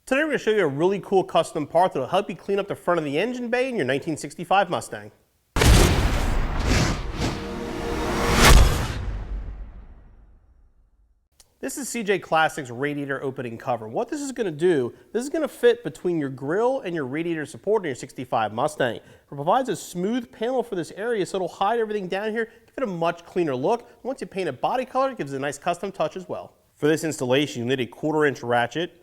Today we're going to show you a really cool custom part that will help you clean up the front of the engine bay in your 1965 Mustang. This is CJ Classic's radiator opening cover. What this is going to do, this is going to fit between your grille and your radiator support in your 65 Mustang. It provides a smooth panel for this area so it'll hide everything down here, give it a much cleaner look. Once you paint it body color, it gives it a nice custom touch as well. For this installation, you need a 1/4-inch ratchet,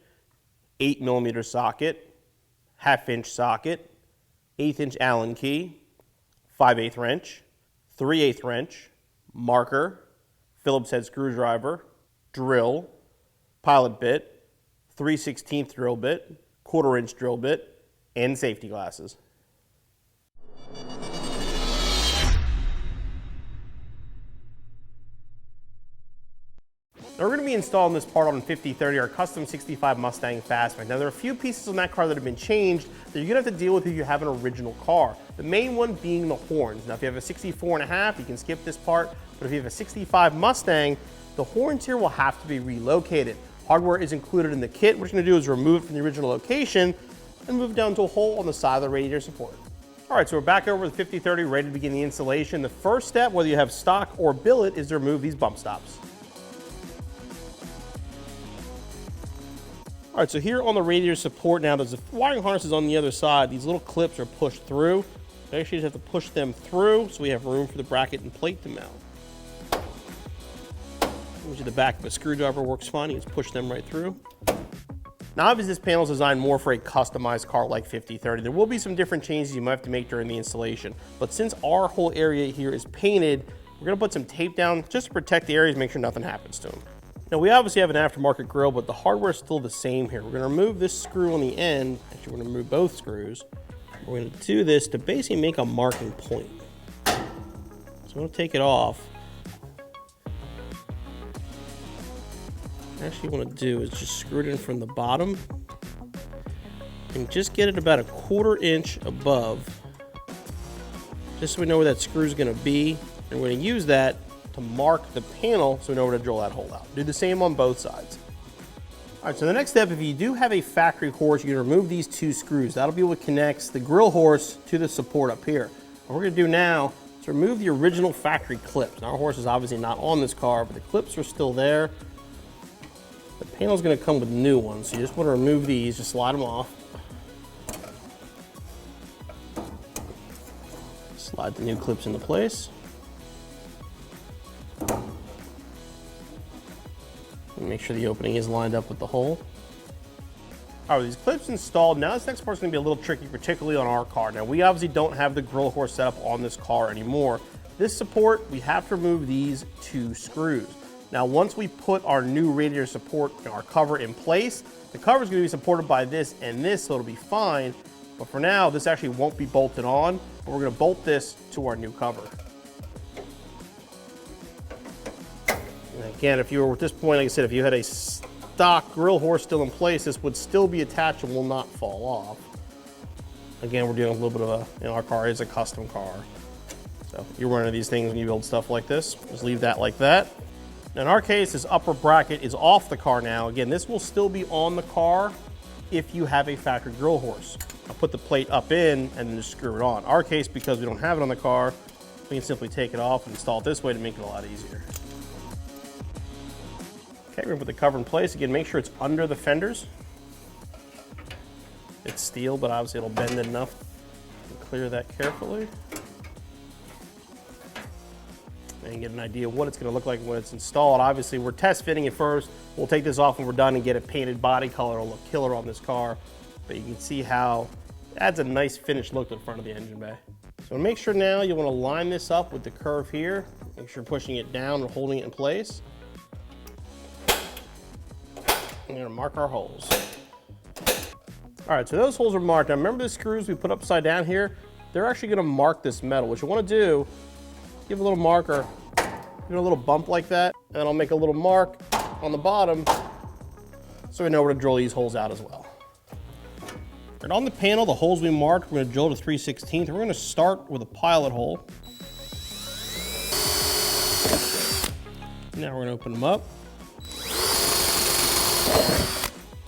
8mm socket, 1/2-inch socket, 1/8-inch Allen key, 5/8 wrench, 3/8 wrench, marker, Phillips head screwdriver, drill, pilot bit, 3/16 drill bit, 1/4-inch drill bit, and safety glasses. Now we're going to be installing this part on 5030, our custom 65 Mustang Fastback. Now there are a few pieces on that car that have been changed that you're going to have to deal with if you have an original car. The main one being the horns. Now if you have a 64.5, you can skip this part, but if you have a 65 Mustang, the horns here will have to be relocated. Hardware is included in the kit. What you're going to do is remove it from the original location and move it down to a hole on the side of the radiator support. All right, so we're back over the 5030, ready to begin the installation. The first step, whether you have stock or billet, is to remove these bump stops. All right, so here on the radiator support now, there's the wiring harnesses on the other side. These little clips are pushed through. You actually just have to push them through so we have room for the bracket and plate to mount. Usually the back of a screwdriver works fine. You just push them right through. Now obviously this panel is designed more for a customized car like 5030. There will be some different changes you might have to make during the installation. But since our whole area here is painted, we're gonna put some tape down just to protect the areas, make sure nothing happens to them. Now we obviously have an aftermarket grill, but the hardware is still the same here. We're gonna remove this screw on the end. Actually, we're gonna remove both screws. We're gonna do this to basically make a marking point. So I'm gonna take it off. Actually what I want to do is just screw it in from the bottom and just get it about a 1/4 inch above, just so we know where that screw is going to be, and we're going to use that to mark the panel so we know where to drill that hole out. Do the same on both sides. All right, so the next step, if you do have a factory horse, you're going to remove these 2 screws. That'll be what connects the grill horse to the support up here. What we're going to do now is remove the original factory clips. Now our horse is obviously not on this car, but the clips are still there. The panel's going to come with new ones, so you just want to remove these, just slide them off. Slide the new clips into place. And make sure the opening is lined up with the hole. All right, these clips installed. Now this next part's going to be a little tricky, particularly on our car. Now we obviously don't have the grill horse set up on this car anymore. This support, we have to remove these 2 screws. Now, once we put our new radiator support, our cover in place, the cover is going to be supported by this and this, so it'll be fine. But for now, this actually won't be bolted on. But we're going to bolt this to our new cover. And again, if you were at this point, like I said, if you had a stock grill horse still in place, this would still be attached and will not fall off. Again, we're dealing with a little bit of our car is a custom car. So you're running these things when you build stuff like this. Just leave that like that. In our case, this upper bracket is off the car now. Again, this will still be on the car if you have a factory grill horse. I'll put the plate up in and then just screw it on. Our case, because we don't have it on the car, we can simply take it off and install it this way to make it a lot easier. Okay, we're gonna put the cover in place. Again, make sure it's under the fenders. It's steel, but obviously it'll bend enough to clear that carefully. And get an idea of what it's going to look like when it's installed. Obviously, we're test fitting it first. We'll take this off when we're done and get a painted body color. It'll look killer on this car. But you can see how it adds a nice finished look to the front of the engine bay. So make sure now you want to line this up with the curve here. Make sure you're pushing it down and holding it in place. We're going to mark our holes. All right, so those holes are marked. Now remember the screws we put upside down here? They're actually going to mark this metal. What you want to do, give a little marker, give it a little bump like that, and I'll make a little mark on the bottom so we know where to drill these holes out as well. And on the panel, the holes we marked, we're going to drill to 3/16. We're going to start with a pilot hole. Now we're going to open them up.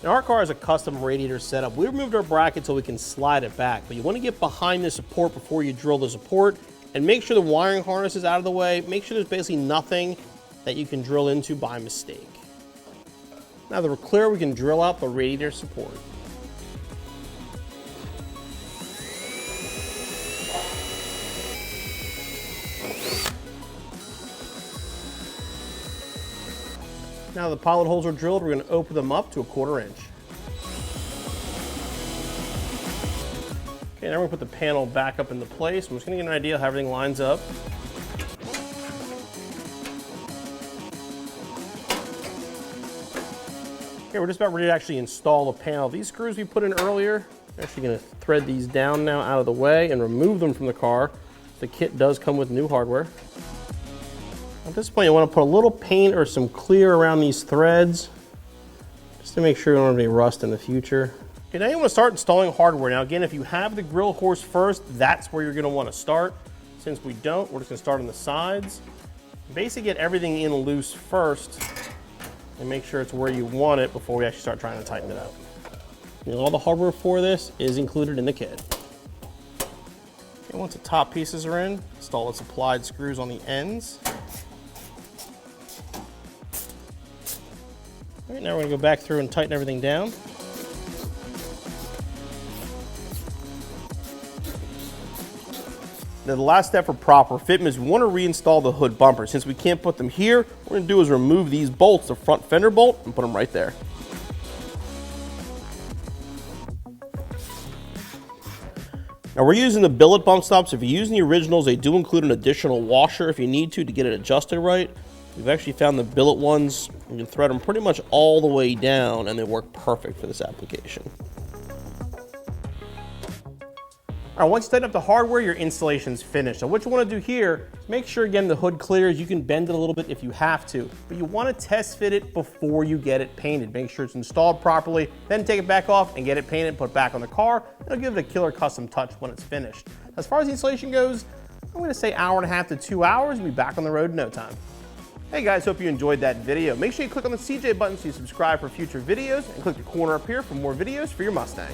Now our car has a custom radiator setup. We removed our bracket so we can slide it back, but you want to get behind the support before you drill the support and make sure the wiring harness is out of the way. Make sure there's basically nothing that you can drill into by mistake. Now that we're clear, we can drill out the radiator support. Now the pilot holes are drilled, we're going to open them up to a 1/4 inch. Okay, now we're going to put the panel back up into place. I'm just going to get an idea of how everything lines up. Okay, we're just about ready to actually install the panel. These screws we put in earlier, I'm actually going to thread these down now out of the way and remove them from the car. The kit does come with new hardware. At this point, you want to put a little paint or some clear around these threads, just to make sure you don't have any rust in the future. Okay, now you want to start installing hardware. Now again, if you have the grill horse first, that's where you're going to want to start. Since we don't, we're just going to start on the sides. Basically get everything in loose first and make sure it's where you want it before we actually start trying to tighten it up. And all the hardware for this is included in the kit. Okay, once the top pieces are in, install the supplied screws on the ends. All right, now we're going to go back through and tighten everything down. Now the last step for proper fitment is we want to reinstall the hood bumpers. Since we can't put them here, what we're going to do is remove these bolts, the front fender bolt, and put them right there. Now we're using the billet bump stops. If you're using the originals, they do include an additional washer if you need to get it adjusted right. We've actually found the billet ones, you can thread them pretty much all the way down and they work perfect for this application. All right, once you tighten up the hardware, your installation's finished. So what you want to do here is make sure, again, the hood clears. You can bend it a little bit if you have to, but you want to test fit it before you get it painted. Make sure it's installed properly, then take it back off and get it painted, put it back on the car. It'll give it a killer custom touch when it's finished. As far as the installation goes, I'm going to say 1.5 to 2 hours. We'll be back on the road in no time. Hey guys, hope you enjoyed that video. Make sure you click on the CJ button so you subscribe for future videos and click the corner up here for more videos for your Mustang.